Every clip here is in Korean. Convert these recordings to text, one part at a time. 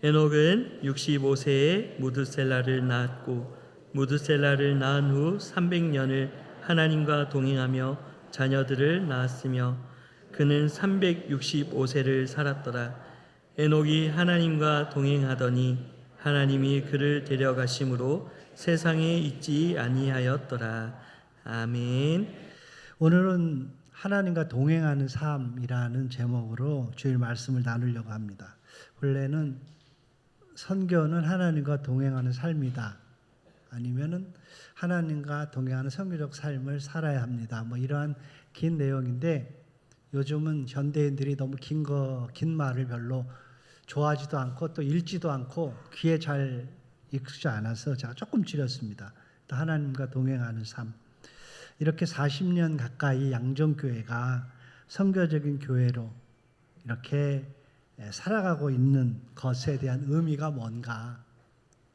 에녹은 65세에 무드셀라를 낳았고 무드셀라를 낳은 후 300년을 하나님과 동행하며 자녀들을 낳았으며 그는 365세를 살았더라. 에녹이 하나님과 동행하더니 하나님이 그를 데려가심으로 세상에 있지 아니하였더라. 아멘. 오늘은 하나님과 동행하는 삶이라는 제목으로 주일 말씀을 나누려고 합니다. 원래는 선교는 하나님과 동행하는 삶이다. 아니면은 하나님과 동행하는 선교적 삶을 살아야 합니다. 이러한 긴 내용인데 요즘은 현대인들이 너무 긴 말을 별로 좋아하지도 않고 또 읽지도 않고 귀에 잘 익지 않아서 제가 조금 줄였습니다. 하나님과 동행하는 삶. 이렇게 40년 가까이 양정교회가 선교적인 교회로 이렇게 살아가고 있는 것에 대한 의미가 뭔가,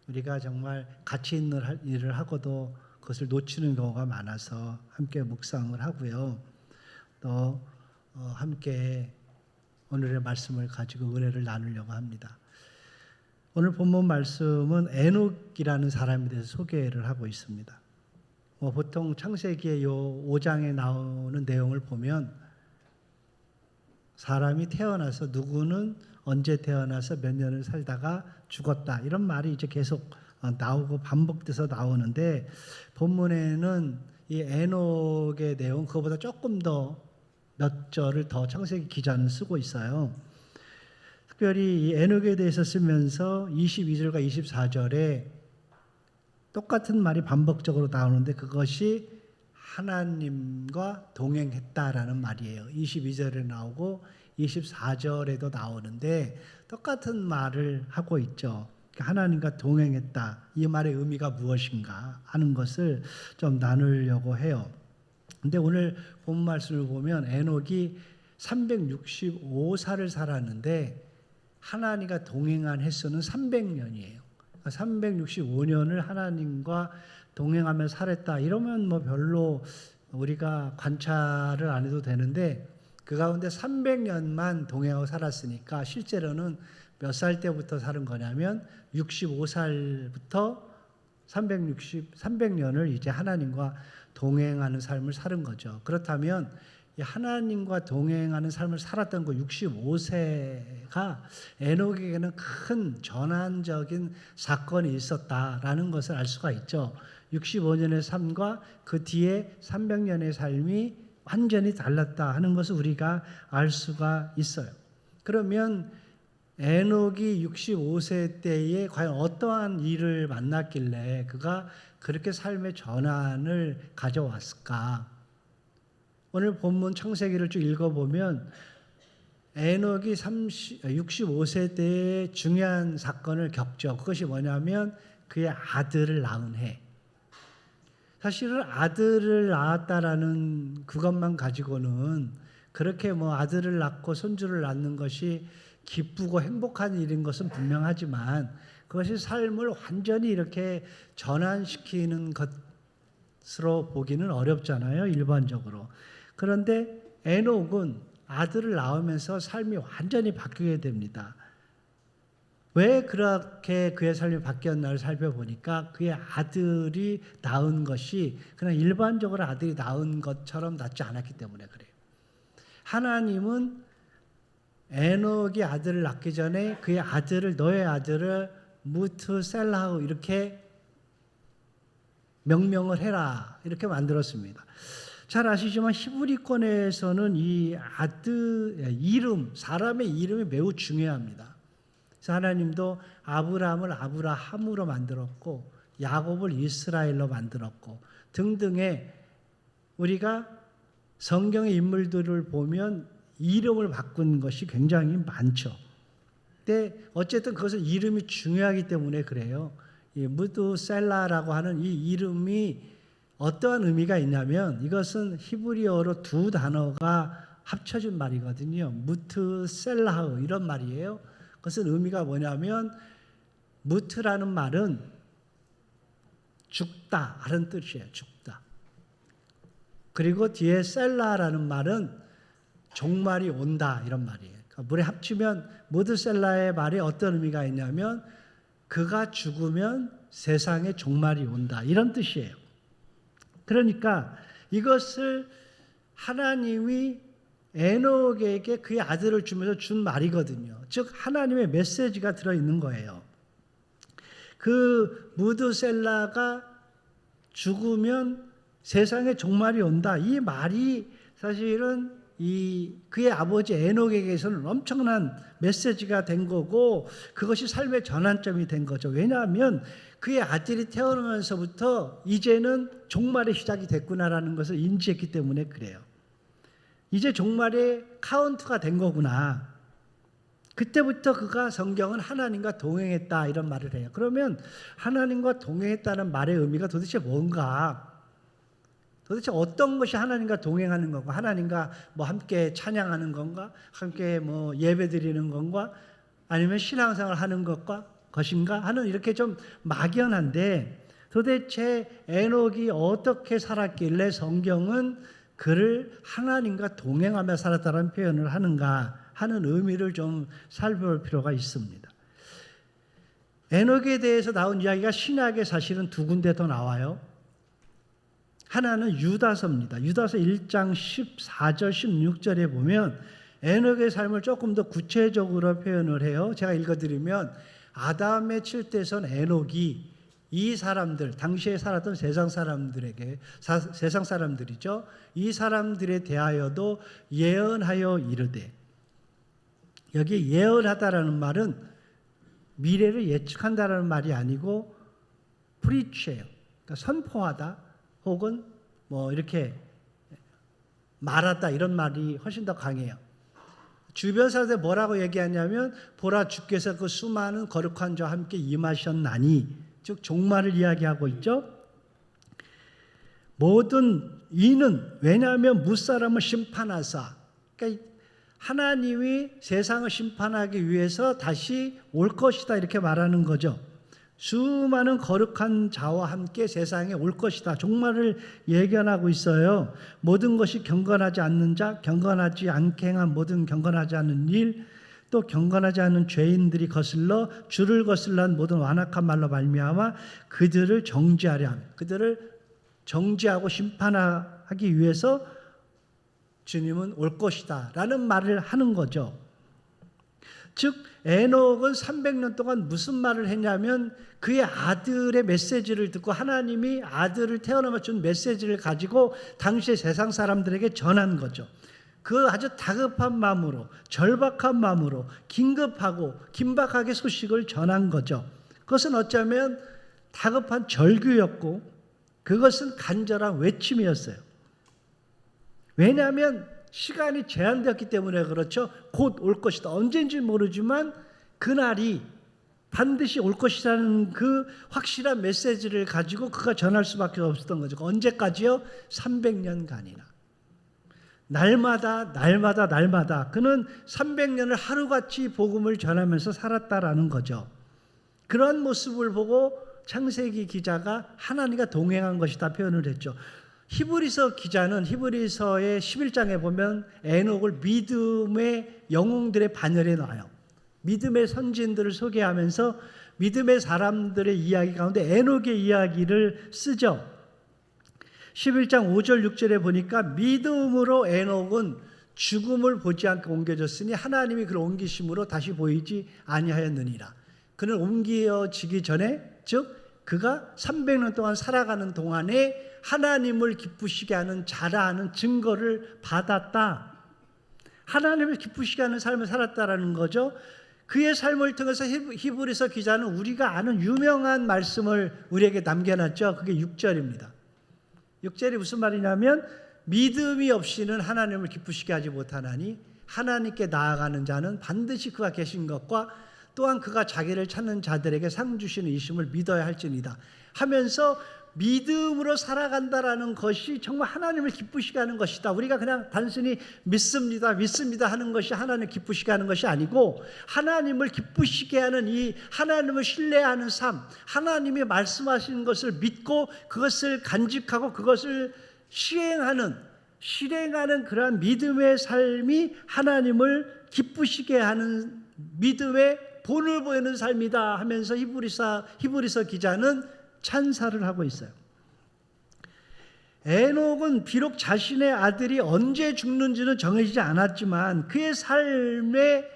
우리가 정말 가치 있는 일을 하고도 그것을 놓치는 경우가 많아서 함께 묵상을 하고요. 또 함께 오늘의 말씀을 가지고 은혜를 나누려고 합니다. 오늘 본문 말씀은 에녹이라는 사람에 대해서 소개를 하고 있습니다. 보통 창세기의 요 5장에 나오는 내용을 보면 사람이 태어나서 누구는 언제 태어나서 몇 년을 살다가 죽었다 이런 말이 이제 계속 나오고 반복돼서 나오는데, 본문에는 이 에녹의 내용 그거보다 조금 더 몇 절을 더 창세기 기자는 쓰고 있어요. 특별히 이 에녹에 대해서 쓰면서 22절과 24절에 똑같은 말이 반복적으로 나오는데 그것이 하나님과 동행했다라는 말이에요. 22절에 나오고 24절에도 나오는데 똑같은 말을 하고 있죠. 하나님과 동행했다. 이 말의 의미가 무엇인가 하는 것을 좀 나누려고 해요. 근데 오늘 본 말씀을 보면 에녹이 365살을 살았는데 하나님과 동행한 횟수는 300년이에요. 365년을 하나님과 동행하며 살았다. 이러면 별로 우리가 관찰을 안 해도 되는데 그 가운데 300년만 동행하고 살았으니까 실제로는 몇 살 때부터 사는 거냐면 65살부터 300년을 이제 하나님과 동행하는 삶을 사는 거죠. 그렇다면 하나님과 동행하는 삶을 살았던 그 65세가 에녹에게는 큰 전환적인 사건이 있었다라는 것을 알 수가 있죠. 65년의 삶과 그 뒤에 300년의 삶이 완전히 달랐다 하는 것을 우리가 알 수가 있어요. 그러면 에녹이 65세 때에 과연 어떠한 일을 만났길래 그가 그렇게 삶의 전환을 가져왔을까? 오늘 본문 창세기를 쭉 읽어보면 에녹이 65세 때의 중요한 사건을 겪죠. 그것이 뭐냐면 그의 아들을 낳은 해. 사실은 아들을 낳았다라는 그것만 가지고는 그렇게 아들을 낳고 손주를 낳는 것이 기쁘고 행복한 일인 것은 분명하지만 그것이 삶을 완전히 이렇게 전환시키는 것으로 보기는 어렵잖아요, 일반적으로. 그런데 에녹은 아들을 낳으면서 삶이 완전히 바뀌게 됩니다. 왜 그렇게 그의 삶이 바뀌었나를 살펴보니까 그의 아들이 낳은 것이 그냥 일반적으로 아들이 낳은 것처럼 낳지 않았기 때문에 그래요. 하나님은 에녹이 아들을 낳기 전에 그의 아들을, 너의 아들을 무트셀라흐 이렇게 명명을 해라 이렇게 만들었습니다. 잘 아시지만 히브리권에서는 이 아들 이름, 사람의 이름이 매우 중요합니다. 그래서 하나님도 아브라함을 아브라함으로 만들었고 야곱을 이스라엘로 만들었고 등등의, 우리가 성경의 인물들을 보면 이름을 바꾼 것이 굉장히 많죠. 근데 어쨌든 그것은 이름이 중요하기 때문에 그래요. 이 무드셀라라고 하는 이 이름이 어떠한 의미가 있냐면 이것은 히브리어로 두 단어가 합쳐진 말이거든요. 무트셀라흐 이런 말이에요. 그것은 의미가 뭐냐면 무트라는 말은 죽다 하는 뜻이에요. 죽다. 그리고 뒤에 셀라라는 말은 종말이 온다 이런 말이에요. 물에 합치면 무드셀라의 말이 어떤 의미가 있냐면 그가 죽으면 세상에 종말이 온다, 이런 뜻이에요. 그러니까 이것을 하나님이 에녹에게 그의 아들을 주면서 준 말이거든요. 즉 하나님의 메시지가 들어있는 거예요. 그 무드셀라가 죽으면 세상에 종말이 온다, 이 말이 사실은 그의 아버지 에녹에게서는 엄청난 메시지가 된 거고, 그것이 삶의 전환점이 된 거죠. 왜냐하면 그의 아들이 태어나면서부터 이제는 종말의 시작이 됐구나라는 것을 인지했기 때문에 그래요. 이제 종말의 카운트가 된 거구나. 그때부터 그가 성경은 하나님과 동행했다, 이런 말을 해요. 그러면 하나님과 동행했다는 말의 의미가 도대체 뭔가? 도대체 어떤 것이 하나님과 동행하는 건가? 하나님과 뭐 함께 찬양하는 건가? 함께 뭐 예배 드리는 건가? 아니면 신앙생활 하는 것인가? 하는 이렇게 좀 막연한데, 도대체 에녹이 어떻게 살았길래 성경은 그를 하나님과 동행하며 살았다는 표현을 하는가 하는 의미를 좀 살펴볼 필요가 있습니다. 에녹에 대해서 나온 이야기가 신약에 사실은 두 군데 더 나와요. 하나는 유다서입니다. 유다서 1장 14절 16절에 보면 에녹의 삶을 조금 더 구체적으로 표현을 해요. 제가 읽어드리면, 아담의 칠대선 에녹이 이 사람들, 당시에 살았던 세상 사람들이죠. 이 사람들에 대하여도 예언하여 이르되, 여기 예언하다라는 말은 미래를 예측한다라는 말이 아니고 프리치예요. 그러니까 선포하다 혹은 뭐 이렇게 말하다, 이런 말이 훨씬 더 강해요. 주변 사람들 뭐라고 얘기하냐면, 보라 주께서 그 수많은 거룩한 자와 함께 임하셨나니, 즉 종말을 이야기하고 있죠. 모든 이는 왜냐하면 무사람을 심판하사, 그러니까 하나님이 세상을 심판하기 위해서 다시 올 것이다, 이렇게 말하는 거죠. 수많은 거룩한 자와 함께 세상에 올 것이다, 종말을 예견하고 있어요. 모든 것이 경건하지 않는 자, 경건하지 않게 행한 모든 경건하지 않은 일, 또 경건하지 않은 죄인들이 거슬러 주를 거슬러 한 모든 완악한 말로 말미암아 그들을 정죄하려 함, 그들을 정죄하고 심판하기 위해서 주님은 올 것이다 라는 말을 하는 거죠. 즉 에녹은 300년 동안 무슨 말을 했냐면, 그의 아들의 메시지를 듣고 하나님이 아들을 태어나며 준 메시지를 가지고 당시의 세상 사람들에게 전한 거죠. 그 아주 다급한 마음으로, 절박한 마음으로 긴급하고 긴박하게 소식을 전한 거죠. 그것은 어쩌면 다급한 절규였고, 그것은 간절한 외침이었어요. 왜냐하면 시간이 제한되었기 때문에 그렇죠. 곧 올 것이다. 언제인지 모르지만 그날이 반드시 올 것이라는 그 확실한 메시지를 가지고 그가 전할 수밖에 없었던 거죠. 언제까지요? 300년간이나. 날마다 그는 300년을 하루같이 복음을 전하면서 살았다라는 거죠. 그런 모습을 보고 창세기 기자가 하나님과 동행한 것이다 표현을 했죠. 히브리서 기자는 히브리서의 11장에 보면 에녹을 믿음의 영웅들의 반열에 놔요. 믿음의 선진들을 소개하면서 믿음의 사람들의 이야기 가운데 에녹의 이야기를 쓰죠. 11장 5절 6절에 보니까 믿음으로 에녹은 죽음을 보지 않고 옮겨졌으니 하나님이 그를 옮기심으로 다시 보이지 아니하였느니라. 그는 옮겨지기 전에, 즉 그가 300년 동안 살아가는 동안에 하나님을 기쁘시게 하는 자라하는 증거를 받았다. 하나님을 기쁘시게 하는 삶을 살았다라는 거죠. 그의 삶을 통해서 히브리서 기자는 우리가 아는 유명한 말씀을 우리에게 남겨놨죠. 그게 6절입니다. 6절이 무슨 말이냐면, 믿음이 없이는 하나님을 기쁘시게 하지 못하나니 하나님께 나아가는 자는 반드시 그가 계신 것과 또한 그가 자기를 찾는 자들에게 상 주시는 이심을 믿어야 할지니라 하면서, 믿음으로 살아간다라는 것이 정말 하나님을 기쁘시게 하는 것이다. 우리가 그냥 단순히 믿습니다 하는 것이 하나님을 기쁘시게 하는 것이 아니고, 하나님을 기쁘시게 하는 이 하나님을 신뢰하는 삶, 하나님이 말씀하시는 것을 믿고 그것을 간직하고 그것을 시행하는 실행하는 그러한 믿음의 삶이 하나님을 기쁘시게 하는 믿음의 본을 보이는 삶이다 하면서 히브리서 기자는 찬사를 하고 있어요. 에녹은 비록 자신의 아들이 언제 죽는지는 정해지지 않았지만 그의 삶의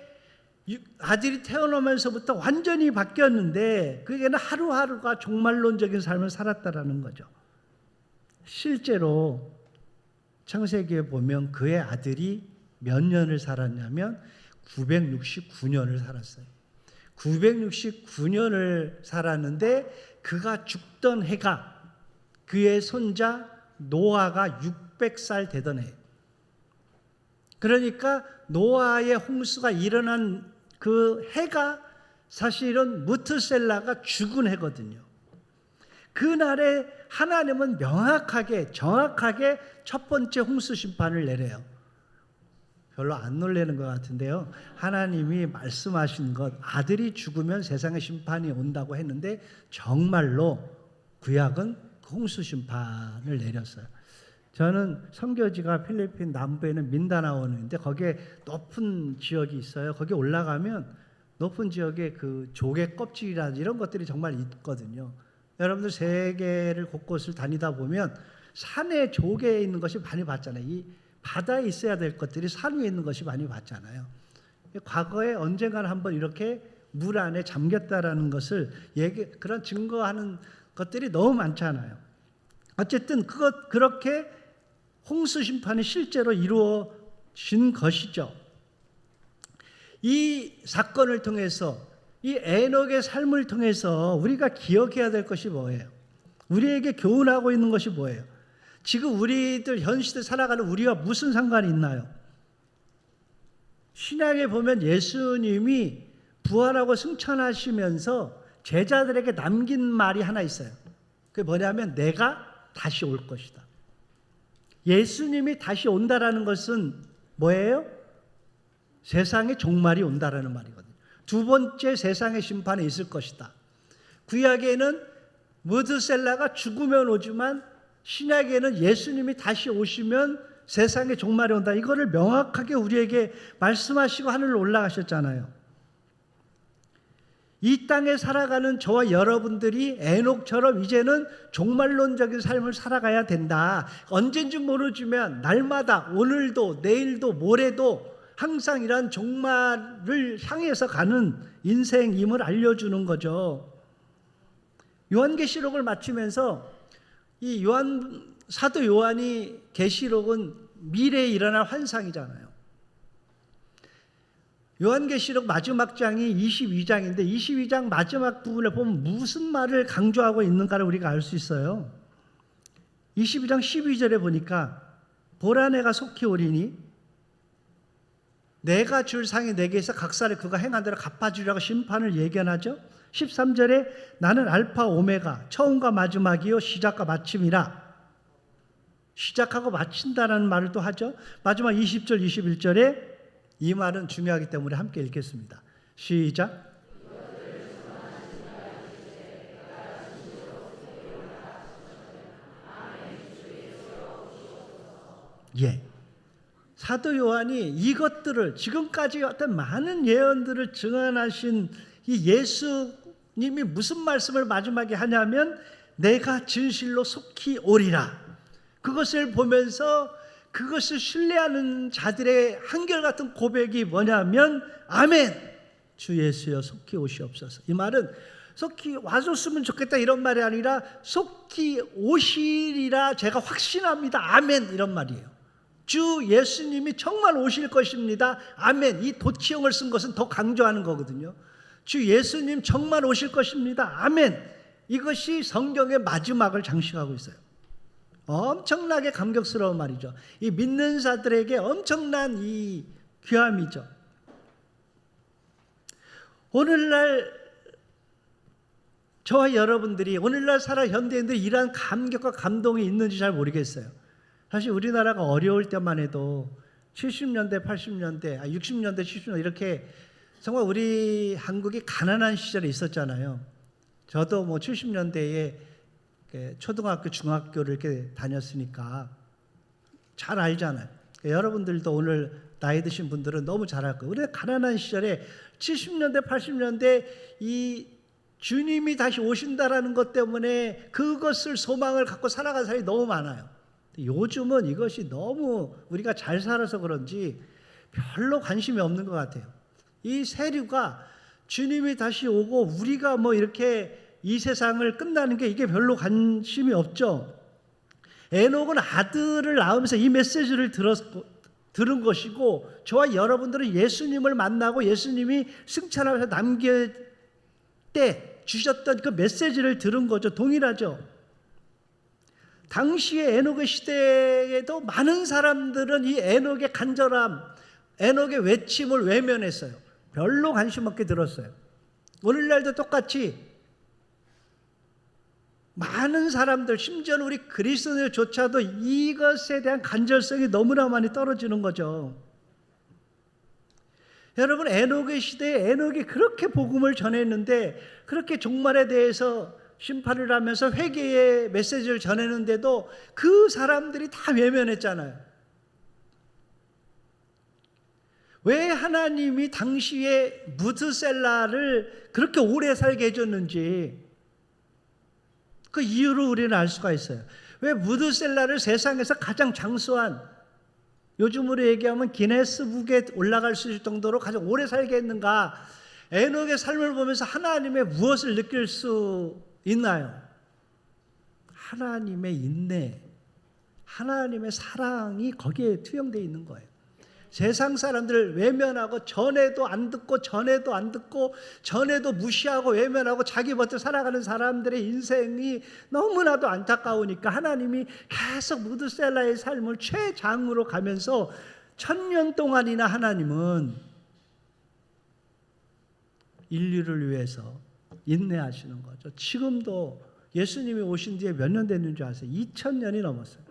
아들이 태어나면서부터 완전히 바뀌었는데 그에게는 하루하루가 종말론적인 삶을 살았다라는 거죠. 실제로 창세기에 보면 그의 아들이 몇 년을 살았냐면 969년을 살았어요. 969년을 살았는데 그가 죽던 해가 그의 손자 노아가 600살 되던 해. 그러니까 노아의 홍수가 일어난 그 해가 사실은 무트셀라가 죽은 해거든요. 그날에 하나님은 명확하게 정확하게 첫 번째 홍수 심판을 내려요. 별로 안 놀라는 것 같은데요. 하나님이 말씀하신 것, 아들이 죽으면 세상의 심판이 온다고 했는데 정말로 구약은 홍수 심판을 내렸어요. 저는 선교지가 필리핀 남부에 있는 민다나오는데 거기에 높은 지역이 있어요. 거기 올라가면 높은 지역에 그 조개 껍질이라든지 이런 것들이 정말 있거든요. 여러분들 세계를 곳곳을 다니다 보면 산에 조개 있는 것이 많이 봤잖아요. 이 바다에 있어야 될 것들이 산 위에 있는 것이 많이 봤잖아요. 과거에 언젠가는 한번 이렇게 물 안에 잠겼다라는 것을 그런 증거하는 것들이 너무 많잖아요. 어쨌든 그렇게 홍수 심판이 실제로 이루어진 것이죠. 이 사건을 통해서 이 에녹의 삶을 통해서 우리가 기억해야 될 것이 뭐예요? 우리에게 교훈하고 있는 것이 뭐예요? 지금 우리들 현 시대 살아가는 우리와 무슨 상관이 있나요? 신약에 보면 예수님이 부활하고 승천하시면서 제자들에게 남긴 말이 하나 있어요. 그게 뭐냐면 내가 다시 올 것이다. 예수님이 다시 온다라는 것은 뭐예요? 세상의 종말이 온다라는 말이거든요. 두 번째 세상의 심판이 있을 것이다. 구약에는 무드셀라가 죽으면 오지만 신약에는 예수님이 다시 오시면 세상의 종말이 온다. 이거를 명확하게 우리에게 말씀하시고 하늘로 올라가셨잖아요. 이 땅에 살아가는 저와 여러분들이 에녹처럼 이제는 종말론적인 삶을 살아가야 된다. 언젠지 모르지만 날마다 오늘도 내일도 모레도 항상 이런 종말을 향해서 가는 인생임을 알려주는 거죠. 요한계시록을 마치면서 이 사도 요한이 계시록은 미래에 일어날 환상이잖아요. 요한계시록 마지막 장이 22장인데 22장 마지막 부분에 보면 무슨 말을 강조하고 있는가를 우리가 알 수 있어요. 22장 12절에 보니까 보라 내가 속히 오리니 내가 줄 상이 내게 있어 각사를 그가 행한 대로 갚아주리라고 심판을 예견하죠. 13절에 나는 알파 오메가 처음과 마지막이요 시작과 마침이라. 시작하고 마친다라는 말을 또 하죠. 마지막 20절 21절에 이 말은 중요하기 때문에 함께 읽겠습니다. 시작. 예. 사도 요한이 이것들을 지금까지 어떤 많은 예언들을 증언하신 이 예수님이 무슨 말씀을 마지막에 하냐면 내가 진실로 속히 오리라. 그것을 보면서 그것을 신뢰하는 자들의 한결같은 고백이 뭐냐면 아멘 주 예수여 속히 오시옵소서. 이 말은 속히 와줬으면 좋겠다 이런 말이 아니라 속히 오시리라 제가 확신합니다. 아멘 이런 말이에요. 주 예수님이 정말 오실 것입니다. 아멘. 이 도치형을 쓴 것은 더 강조하는 거거든요. 주 예수님 정말 오실 것입니다. 아멘. 이것이 성경의 마지막을 장식하고 있어요. 엄청나게 감격스러운 말이죠. 이 믿는 자들에게 엄청난 이 귀함이죠. 오늘날 저와 여러분들이 오늘날 살아 현대인들이 이러한 감격과 감동이 있는지 잘 모르겠어요. 사실 우리나라가 어려울 때만 해도 70년대, 80년대, 60년대, 70년대 이렇게 정말 우리 한국이 가난한 시절이 있었잖아요. 저도 70년대에 초등학교, 중학교를 이렇게 다녔으니까 잘 알잖아요. 여러분들도 오늘 나이 드신 분들은 너무 잘 알 거예요. 우리가 가난한 시절에 70년대, 80년대 이 주님이 다시 오신다라는 것 때문에 그것을 소망을 갖고 살아간 사람이 너무 많아요. 요즘은 이것이 너무 우리가 잘 살아서 그런지 별로 관심이 없는 것 같아요. 이 세류가 주님이 다시 오고 우리가 뭐 이렇게 이 세상을 끝나는 게 이게 별로 관심이 없죠. 에녹은 아들을 낳으면서 이 메시지를 들은 것이고, 저와 여러분들은 예수님을 만나고 예수님이 승천하면서 남길 때 주셨던 그 메시지를 들은 거죠. 동일하죠. 당시에 에녹의 시대에도 많은 사람들은 이 에녹의 간절함, 에녹의 외침을 외면했어요. 별로 관심 없게 들었어요. 오늘날도 똑같이 많은 사람들, 심지어는 우리 그리스도인조차도 이것에 대한 간절성이 너무나 많이 떨어지는 거죠. 여러분, 에녹의 시대에 에녹이 그렇게 복음을 전했는데, 그렇게 종말에 대해서 심판을 하면서 회개의 메시지를 전했는데도 그 사람들이 다 외면했잖아요. 왜 하나님이 당시에 무드셀라를 그렇게 오래 살게 해줬는지 그 이유를 우리는 알 수가 있어요. 왜 무드셀라를 세상에서 가장 장수한, 요즘으로 얘기하면 기네스북에 올라갈 수 있을 정도로 가장 오래 살게 했는가? 에녹의 삶을 보면서 하나님의 무엇을 느낄 수 있나요? 하나님의 인내, 하나님의 사랑이 거기에 투영되어 있는 거예요. 세상 사람들을 외면하고 전에도 안 듣고 전에도 안 듣고 전에도 무시하고 외면하고 자기 멋대로 살아가는 사람들의 인생이 너무나도 안타까우니까 하나님이 계속 무드셀라의 삶을 최장으로 가면서 1000년 동안이나 하나님은 인류를 위해서 인내하시는 거죠. 지금도 예수님이 오신 뒤에 몇 년 됐는 줄 아세요? 2000년이 넘었어요.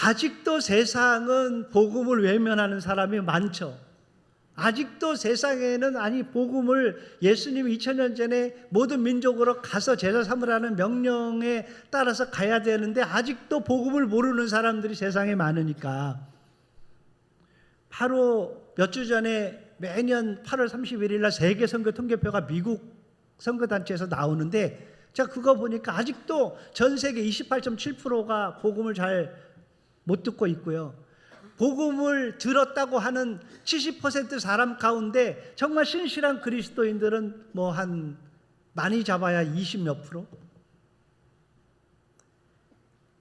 아직도 세상은 복음을 외면하는 사람이 많죠. 아직도 세상에는 복음을 예수님이 2000년 전에 모든 민족으로 가서 제자 삼으라는 명령에 따라서 가야 되는데 아직도 복음을 모르는 사람들이 세상에 많으니까, 바로 몇 주 전에 매년 8월 31일 날 세계 선교 통계표가 미국 선교단체에서 나오는데, 제가 그거 보니까 아직도 전 세계 28.7%가 복음을 잘 못 듣고 있고요. 복음을 들었다고 하는 70% 사람 가운데 정말 신실한 그리스도인들은 뭐 한 많이 잡아야 20몇 %.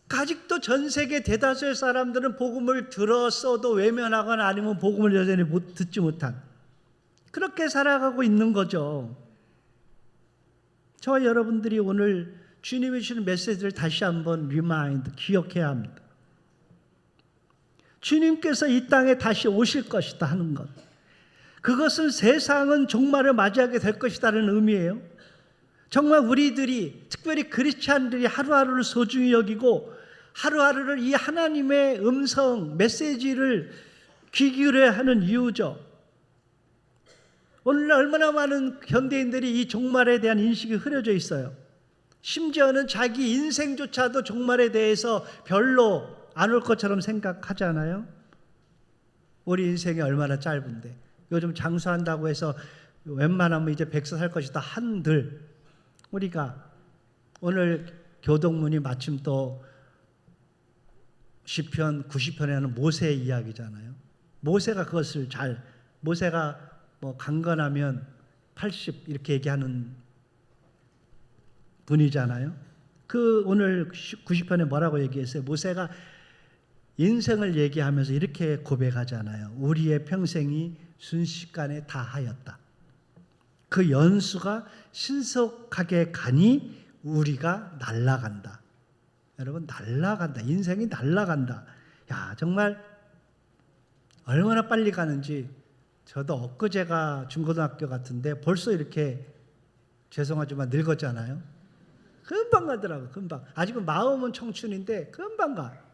아직도 전 세계 대다수의 사람들은 복음을 들었어도 외면하거나 아니면 복음을 여전히 듣지 못한, 그렇게 살아가고 있는 거죠. 저와 여러분들이 오늘 주님이 주시는 메시지를 다시 한번 기억해야 합니다. 주님께서 이 땅에 다시 오실 것이다 하는 것, 그것은 세상은 종말을 맞이하게 될 것이다는 의미예요. 정말 우리들이, 특별히 크리스찬들이 하루하루를 소중히 여기고 하루하루를 이 하나님의 음성, 메시지를 귀 기울여야 하는 이유죠. 오늘날 얼마나 많은 현대인들이 이 종말에 대한 인식이 흐려져 있어요. 심지어는 자기 인생조차도 종말에 대해서 별로 안 올 것처럼 생각하잖아요. 우리 인생이 얼마나 짧은데, 요즘 장수한다고 해서 웬만하면 이제 100세 살 것이다 한들, 우리가 오늘 교동문이 마침 또 시편 90편에는 모세의 이야기잖아요. 모세가 그것을 모세가 뭐 강건하면 80 이렇게 얘기하는 분이잖아요. 그 오늘 90편에 뭐라고 얘기했어요? 모세가 인생을 얘기하면서 이렇게 고백하잖아요. 우리의 평생이 순식간에 다하였다. 그 연수가 신속하게 가니 우리가 날아간다. 여러분, 날아간다. 인생이 날아간다. 야, 정말 얼마나 빨리 가는지. 저도 엊그제가 중고등학교 같은데 벌써 이렇게, 죄송하지만 늙었잖아요. 금방 가더라고요. 금방. 아직은 마음은 청춘인데 금방 가.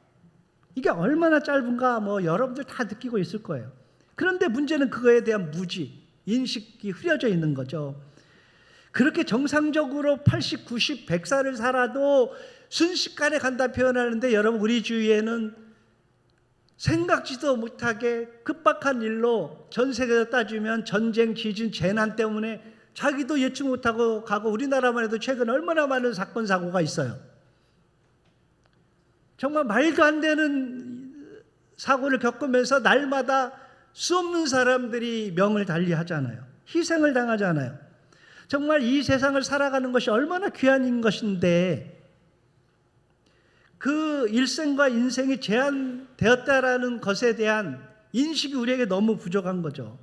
이게 얼마나 짧은가 뭐 여러분들 다 느끼고 있을 거예요. 그런데 문제는 그거에 대한 무지, 인식이 흐려져 있는 거죠. 그렇게 정상적으로 80, 90, 100살을 살아도 순식간에 간다 표현하는데 여러분 우리 주위에는 생각지도 못하게 급박한 일로 전 세계에서 따지면 전쟁, 지진, 재난 때문에 자기도 예측 못하고 가고 우리나라만 해도 최근 얼마나 많은 사건 사고가 있어요. 정말 말도 안 되는 사고를 겪으면서 날마다 수 없는 사람들이 명을 달리하잖아요. 희생을 당하잖아요. 정말 이 세상을 살아가는 것이 얼마나 귀한 것인데 그 일생과 인생이 제한되었다라는 것에 대한 인식이 우리에게 너무 부족한 거죠.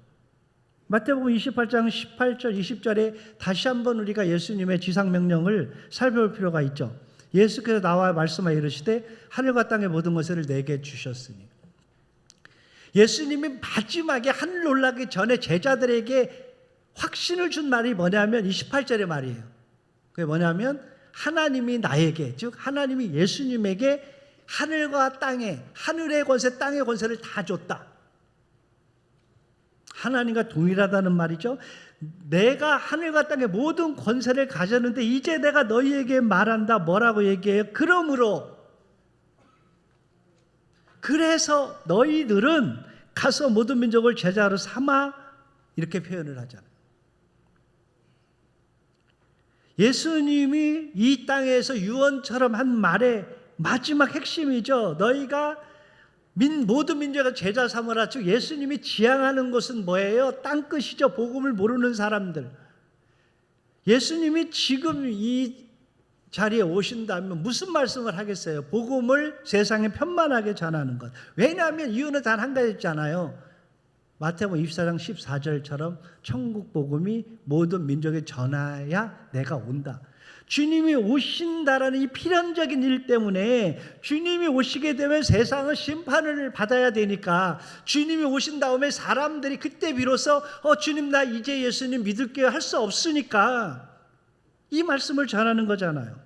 마태복음 28장 18절 20절에 다시 한번 우리가 예수님의 지상명령을 살펴볼 필요가 있죠. 예수께서 나와 말씀하여 이르시되 하늘과 땅의 모든 것을 내게 주셨으니. 예수님이 마지막에 하늘 올라가기 전에 제자들에게 확신을 준 말이 뭐냐면 28절의 말이에요. 그게 뭐냐면 하나님이 나에게, 즉 하나님이 예수님에게 하늘과 땅에, 하늘의 권세, 땅의 권세를 다 줬다. 하나님과 동일하다는 말이죠. 내가 하늘과 땅의 모든 권세를 가졌는데 이제 내가 너희에게 말한다. 뭐라고 얘기해요? 그러므로, 그래서 너희들은 가서 모든 민족을 제자로 삼아, 이렇게 표현을 하잖아요. 예수님이 이 땅에서 유언처럼 한 말의 마지막 핵심이죠. 너희가 모든 민족의 제자 삼으라. 즉 예수님이 지향하는 것은 뭐예요? 땅끝이죠. 복음을 모르는 사람들. 예수님이 지금 이 자리에 오신다면 무슨 말씀을 하겠어요? 복음을 세상에 편만하게 전하는 것. 왜냐하면 이유는 단 한 가지잖아요. 마태복음 24장 14절처럼 천국 복음이 모든 민족에 전하야 내가 온다. 주님이 오신다라는 이 필연적인 일 때문에 주님이 오시게 되면 세상은 심판을 받아야 되니까 주님이 오신 다음에 사람들이 그때 비로소 주님 나 이제 예수님 믿을게요 할 수 없으니까 이 말씀을 전하는 거잖아요.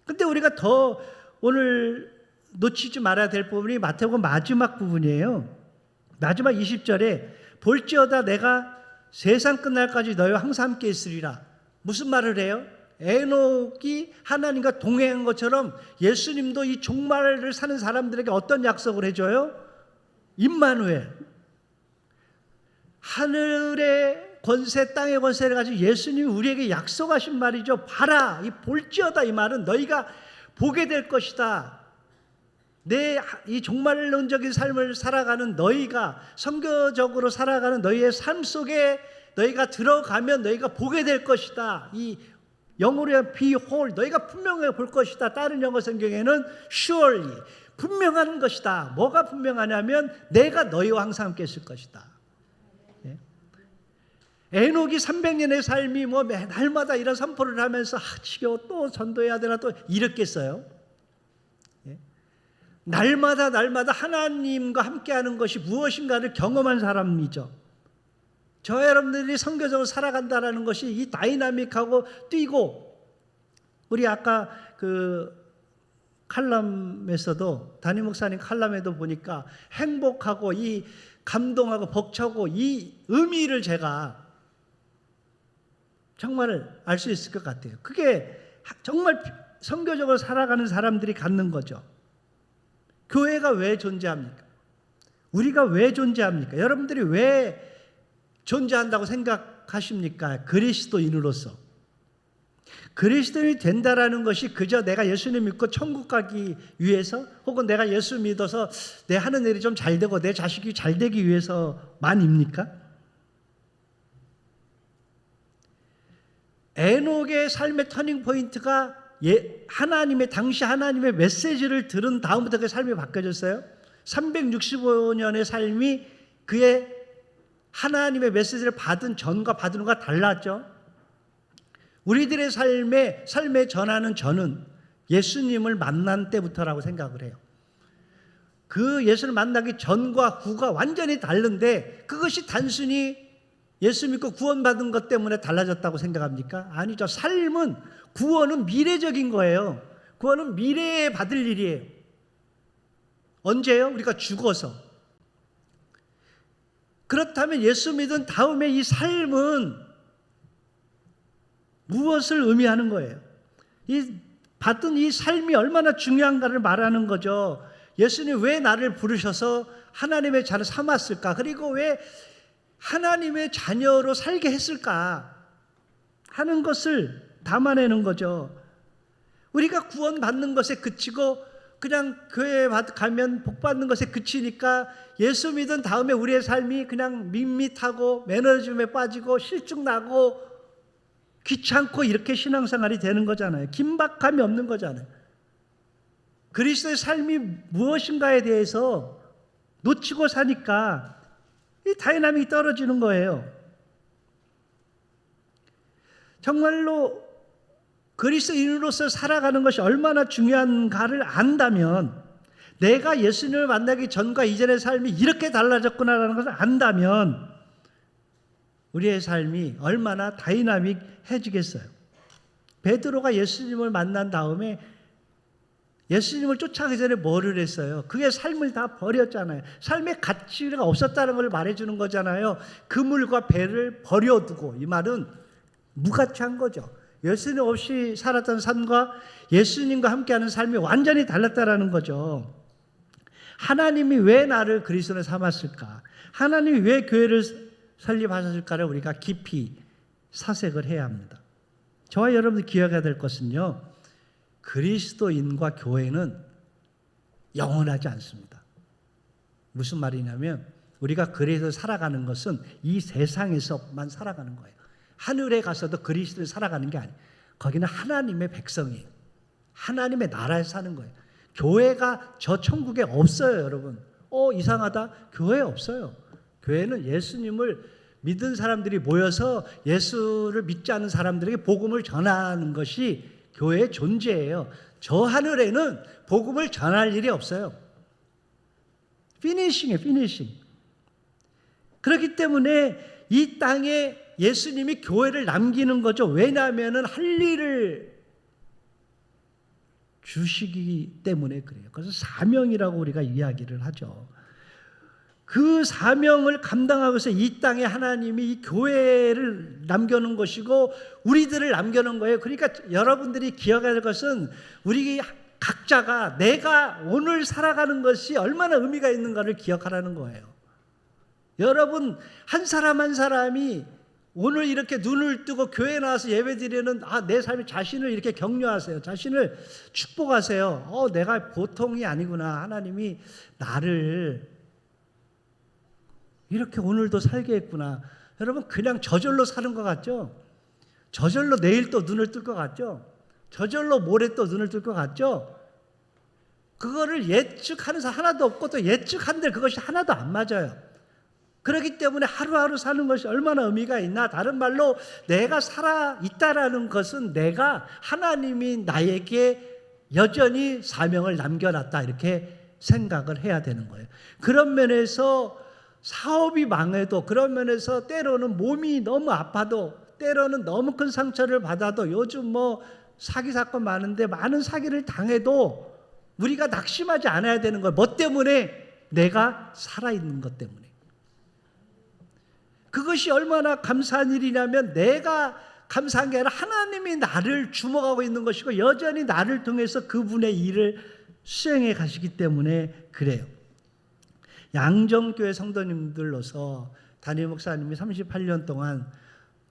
근데 우리가 더 오늘 놓치지 말아야 될 부분이 마태복음 마지막 부분이에요. 마지막 20절에 볼지어다 내가 세상 끝날까지 너희와 항상 함께 있으리라. 무슨 말을 해요? 에녹이 하나님과 동행한 것처럼 예수님도 이 종말을 사는 사람들에게 어떤 약속을 해줘요? 임마누엘. 하늘의 권세 땅의 권세를 가지고 예수님이 우리에게 약속하신 말이죠. 봐라 이 볼지어다 이 말은 너희가 보게 될 것이다. 내 이 종말론적인 삶을 살아가는 너희가 선교적으로 살아가는 너희의 삶 속에 너희가 들어가면 너희가 보게 될 것이다. 이 영어로 behold 너희가 분명하게 볼 것이다. 다른 영어 성경에는 surely 분명한 것이다. 뭐가 분명하냐면 내가 너희와 항상 함께 있을 것이다. 예? 에녹이 300년의 삶이 뭐 날마다 이런 선포를 하면서 지겨워 또 전도해야 되나 또 이랬겠어요. 날마다 하나님과 함께하는 것이 무엇인가를 경험한 사람이죠. 저 여러분들이 선교적으로 살아간다는 것이 이 다이나믹하고 뛰고 우리 아까 그 칼럼에서도 담임 목사님 칼럼에도 보니까 행복하고 이 감동하고 벅차고 이 의미를 제가 정말 알 수 있을 것 같아요. 그게 정말 선교적으로 살아가는 사람들이 갖는 거죠. 교회가 왜 존재합니까? 우리가 왜 존재합니까? 여러분들이 왜 존재한다고 생각하십니까? 그리스도인으로서. 그리스도인이 된다라는 것이 그저 내가 예수님 믿고 천국 가기 위해서 혹은 내가 예수 믿어서 내 하는 일이 좀 잘 되고 내 자식이 잘 되기 위해서만입니까? 에녹의 삶의 터닝 포인트가 당시 하나님의 메시지를 들은 다음부터 그 삶이 바뀌어졌어요. 365년의 삶이 그의 하나님의 메시지를 받은 전과 받은 후가 달랐죠. 우리들의 삶에 전하는 저는 예수님을 만난 때부터라고 생각을 해요. 그 예수를 만나기 전과 후가 완전히 다른데 그것이 단순히 예수 믿고 구원받은 것 때문에 달라졌다고 생각합니까? 아니죠. 삶은 구원은 미래적인 거예요. 구원은 미래에 받을 일이에요. 언제요? 우리가 죽어서. 그렇다면 예수 믿은 다음에 이 삶은 무엇을 의미하는 거예요? 이 받은 이 삶이 얼마나 중요한가를 말하는 거죠. 예수님 왜 나를 부르셔서 하나님의 자녀 삼았을까? 그리고 왜 하나님의 자녀로 살게 했을까? 하는 것을 담아내는 거죠. 우리가 구원받는 것에 그치고 그냥 교회에 가면 복받는 것에 그치니까 예수 믿은 다음에 우리의 삶이 그냥 밋밋하고 매너리즘에 빠지고 실증나고 귀찮고 이렇게 신앙생활이 되는 거잖아요. 긴박함이 없는 거잖아요. 그리스도의 삶이 무엇인가에 대해서 놓치고 사니까 이 다이나믹이 떨어지는 거예요. 정말로 그리스도인으로서 살아가는 것이 얼마나 중요한가를 안다면, 내가 예수님을 만나기 전과 이전의 삶이 이렇게 달라졌구나라는 것을 안다면 우리의 삶이 얼마나 다이나믹해지겠어요. 베드로가 예수님을 만난 다음에 예수님을 쫓아가기 전에 뭐를 했어요? 그의 삶을 다 버렸잖아요. 삶의 가치가 없었다는 걸 말해주는 거잖아요. 그물과 배를 버려두고, 이 말은 무가치한 거죠. 예수님 없이 살았던 삶과 예수님과 함께하는 삶이 완전히 달랐다라는 거죠. 하나님이 왜 나를 그리스도로 삼았을까? 하나님이 왜 교회를 설립하셨을까를 우리가 깊이 사색을 해야 합니다. 저와 여러분들 기억해야 될 것은요, 그리스도인과 교회는 영원하지 않습니다. 무슨 말이냐면 우리가 그리스도로 살아가는 것은 이 세상에서만 살아가는 거예요. 하늘에 가서도 그리스도로 살아가는 게 아니에요. 거기는 하나님의 백성이에요. 하나님의 나라에 사는 거예요. 교회가 저 천국에 없어요, 여러분. 이상하다. 교회 없어요. 교회는 예수님을 믿은 사람들이 모여서 예수를 믿지 않는 사람들에게 복음을 전하는 것이 교회의 존재예요. 저 하늘에는 복음을 전할 일이 없어요. 피니싱이에요, 피니싱. 그렇기 때문에 이 땅에 예수님이 교회를 남기는 거죠. 왜냐하면 할 일을 주시기 때문에 그래요. 그래서 사명이라고 우리가 이야기를 하죠. 그 사명을 감당하고 있어 이 땅에 하나님이 이 교회를 남겨놓은 것이고 우리들을 남겨놓은 거예요. 그러니까 여러분들이 기억해야 될 것은 우리 각자가 내가 오늘 살아가는 것이 얼마나 의미가 있는가를 기억하라는 거예요. 여러분 한 사람 한 사람이 오늘 이렇게 눈을 뜨고 교회에 나와서 예배드리는 내 삶의 자신을 이렇게 격려하세요. 자신을 축복하세요. 내가 보통이 아니구나. 하나님이 나를 이렇게 오늘도 살게 했구나. 여러분 그냥 저절로 사는 것 같죠? 저절로 내일 또 눈을 뜰 것 같죠? 저절로 모레 또 눈을 뜰 것 같죠? 그거를 예측하는 사람 하나도 없고 또 예측한들 그것이 하나도 안 맞아요. 그렇기 때문에 하루하루 사는 것이 얼마나 의미가 있나. 다른 말로 내가 살아있다라는 것은 내가 하나님이 나에게 여전히 사명을 남겨놨다 이렇게 생각을 해야 되는 거예요. 그런 면에서 사업이 망해도, 그런 면에서 때로는 몸이 너무 아파도, 때로는 너무 큰 상처를 받아도, 요즘 사기 사건 많은데 많은 사기를 당해도 우리가 낙심하지 않아야 되는 거예요. 뭐 때문에? 내가 살아있는 것 때문에. 그것이 얼마나 감사한 일이냐면 내가 감사한 게 아니라 하나님이 나를 주목하고 있는 것이고 여전히 나를 통해서 그분의 일을 수행해 가시기 때문에 그래요. 양정교회 성도님들로서 담임 목사님이 38년 동안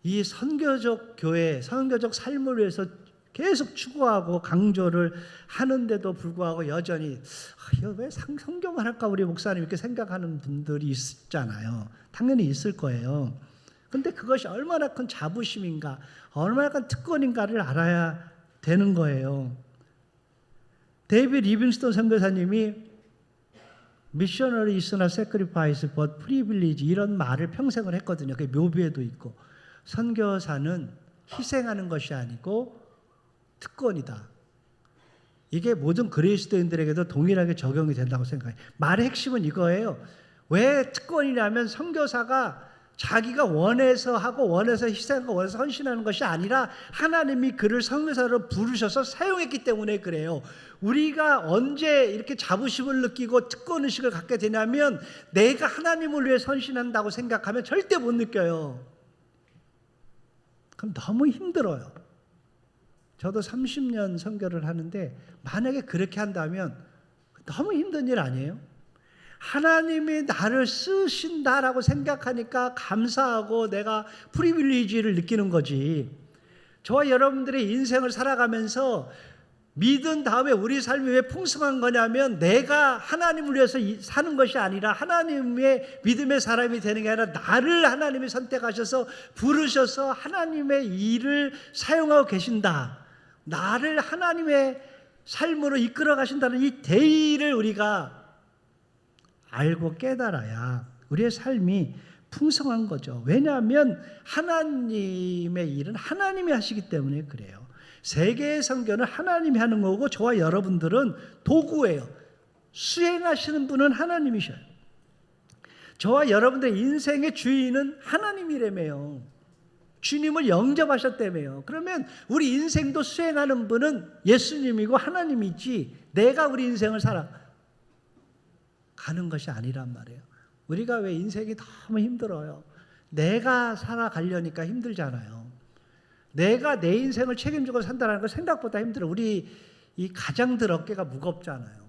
이 선교적 교회, 선교적 삶을 위해서 계속 추구하고 강조를 하는데도 불구하고 여전히 왜 성경만 할까 우리 목사님 이렇게 생각하는 분들이 있잖아요. 당연히 있을 거예요. 그런데 그것이 얼마나 큰 자부심인가, 얼마나 큰 특권인가를 알아야 되는 거예요. 데이비드 리빙스턴 선교사님이 Missionary is not sacrifice but privilege 이런 말을 평생을 했거든요. 그게 묘비에도 있고 선교사는 희생하는 것이 아니고 특권이다. 이게 모든 그리스도인들에게도 동일하게 적용이 된다고 생각해요. 말의 핵심은 이거예요. 왜 특권이냐면 선교사가 자기가 원해서 하고 원해서 희생하고 원해서 헌신하는 것이 아니라 하나님이 그를 선교사로 부르셔서 사용했기 때문에 그래요. 우리가 언제 이렇게 자부심을 느끼고 특권의식을 갖게 되냐면 내가 하나님을 위해 헌신한다고 생각하면 절대 못 느껴요. 그럼 너무 힘들어요. 저도 30년 선교를 하는데 만약에 그렇게 한다면 너무 힘든 일 아니에요? 하나님이 나를 쓰신다라고 생각하니까 감사하고 내가 프리빌리지를 느끼는 거지. 저와 여러분들의 인생을 살아가면서 믿은 다음에 우리 삶이 왜 풍성한 거냐면 내가 하나님을 위해서 사는 것이 아니라 하나님의 믿음의 사람이 되는 게 아니라 나를 하나님이 선택하셔서 부르셔서 하나님의 일을 사용하고 계신다. 나를 하나님의 삶으로 이끌어 가신다는 이 대의를 우리가 알고 깨달아야 우리의 삶이 풍성한 거죠. 왜냐하면 하나님의 일은 하나님이 하시기 때문에 그래요. 세계의 선교는 하나님이 하는 거고 저와 여러분들은 도구예요. 수행하시는 분은 하나님이셔요. 저와 여러분들의 인생의 주인은 하나님이라며요. 주님을 영접하셨다며요. 그러면 우리 인생도 수행하는 분은 예수님이고 하나님이지 내가 우리 인생을 살아가는 것이 아니란 말이에요. 우리가 왜 인생이 너무 힘들어요? 내가 살아가려니까 힘들잖아요. 내가 내 인생을 책임지고 산다는 건 생각보다 힘들어요. 우리 이 가장들 어깨가 무겁잖아요.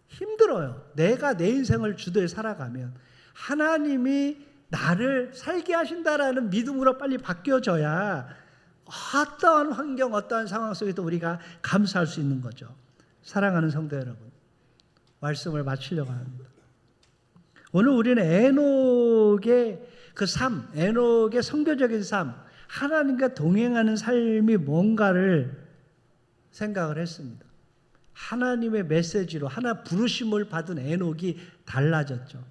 힘들어요. 내가 내 인생을 주도해 살아가면 하나님이 나를 살게 하신다라는 믿음으로 빨리 바뀌어져야 어떠한 환경, 어떠한 상황 속에도 우리가 감사할 수 있는 거죠. 사랑하는 성도 여러분, 말씀을 마치려고 합니다. 오늘 우리는 에녹의 그 삶, 에녹의 선교적인 삶, 하나님과 동행하는 삶이 뭔가를 생각을 했습니다. 하나님의 메시지로 하나 부르심을 받은 에녹이 달라졌죠.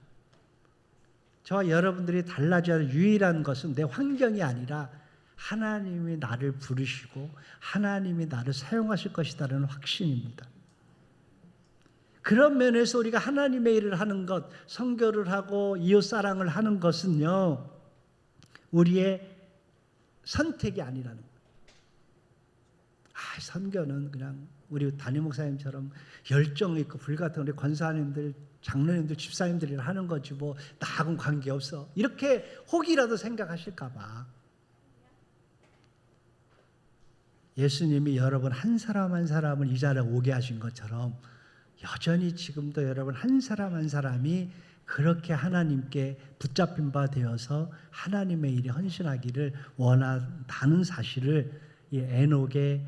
저와 여러분들이 달라져야 할 유일한 것은 내 환경이 아니라 하나님이 나를 부르시고 하나님이 나를 사용하실 것이라는 확신입니다. 그런 면에서 우리가 하나님의 일을 하는 것, 선교를 하고 이웃사랑을 하는 것은요, 우리의 선택이 아니라는 거예요. 선교는 그냥 우리 담임 목사님처럼 열정 있고 불같은 우리 권사님들, 장로님들, 집사님들이 하는 거지 뭐 나하고는 관계없어. 이렇게 혹이라도 생각하실까 봐. 예수님이 여러분 한 사람 한 사람을 이 자리에 오게 하신 것처럼 여전히 지금도 여러분 한 사람 한 사람이 그렇게 하나님께 붙잡힌 바 되어서 하나님의 일에 헌신하기를 원한다는 사실을 이 에녹의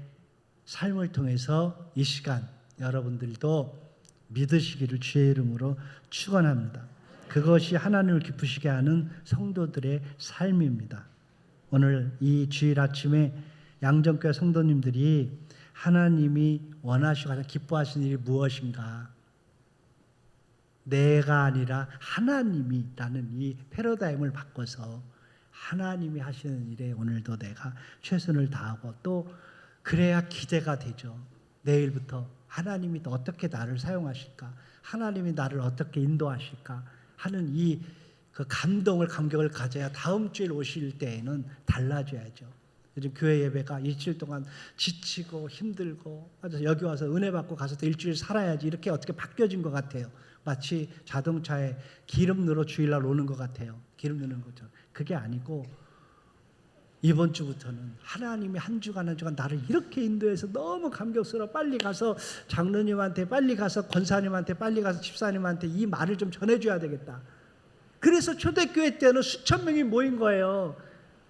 삶을 통해서 이 시간 여러분들도 믿으시기를 주의 이름으로 축원합니다. 그것이 하나님을 기쁘시게 하는 성도들의 삶입니다. 오늘 이 주일 아침에 양정교회 성도님들이 하나님이 원하시고 가장 기뻐하시는 일이 무엇인가? 내가 아니라 하나님이라는 이 패러다임을 바꿔서 하나님이 하시는 일에 오늘도 내가 최선을 다하고 또 그래야 기대가 되죠. 내일부터 하나님이 또 어떻게 나를 사용하실까? 하나님이 나를 어떻게 인도하실까? 하는 이 그 감격을 가져야 다음 주에 오실 때에는 달라져야죠. 요즘 교회 예배가 일주일 동안 지치고 힘들고 여기 와서 은혜 받고 가서 또 일주일 살아야지 이렇게 어떻게 바뀌어진 것 같아요. 마치 자동차에 기름 넣으러 주일날 오는 것 같아요. 기름 넣는 것처럼. 그게 아니고 이번 주부터는 하나님이 한 주간 한 주간 나를 이렇게 인도해서 너무 감격스러워 빨리 가서 장로님한테 빨리 가서 권사님한테 빨리 가서 집사님한테 이 말을 좀 전해줘야 되겠다. 그래서 초대교회 때는 수천 명이 모인 거예요.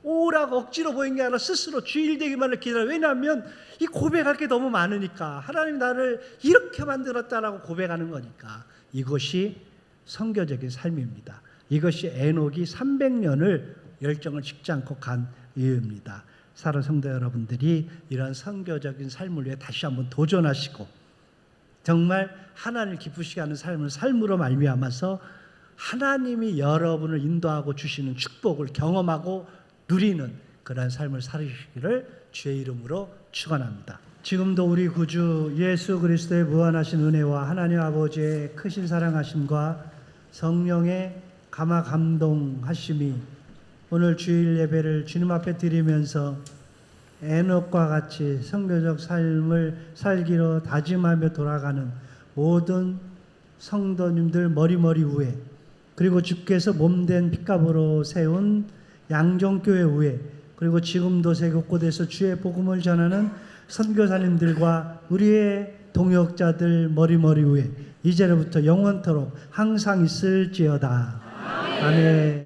오라고 억지로 모인 게 아니라 스스로 주일 되기만을 기다려. 왜냐하면 이 고백할 게 너무 많으니까 하나님 나를 이렇게 만들었다라고 고백하는 거니까. 이것이 선교적인 삶입니다. 이것이 에녹이 300년을 열정을 식지 않고 간 이유입니다. 사랑하는 성도 여러분들이 이런 선교적인 삶을 위해 다시 한번 도전하시고 정말 하나님을 기쁘시게 하는 삶으로 말미암아서 하나님이 여러분을 인도하고 주시는 축복을 경험하고 누리는 그런 삶을 살으시기를 주의 이름으로 축원합니다. 지금도 우리 구주 예수 그리스도의 무한하신 은혜와 하나님 아버지의 크신 사랑하심과 성령의 감화 감동하심이 오늘 주일 예배를 주님 앞에 드리면서 에녹과 같이 선교적 삶을 살기로 다짐하며 돌아가는 모든 성도님들 머리 위에 그리고 주께서 몸된 핏값으로 세운 양정교회 위에 그리고 지금도 새 곳곳에서 주의 복음을 전하는 선교사님들과 우리의 동역자들 머리 위에 이제로부터 영원토록 항상 있을지어다. 아멘.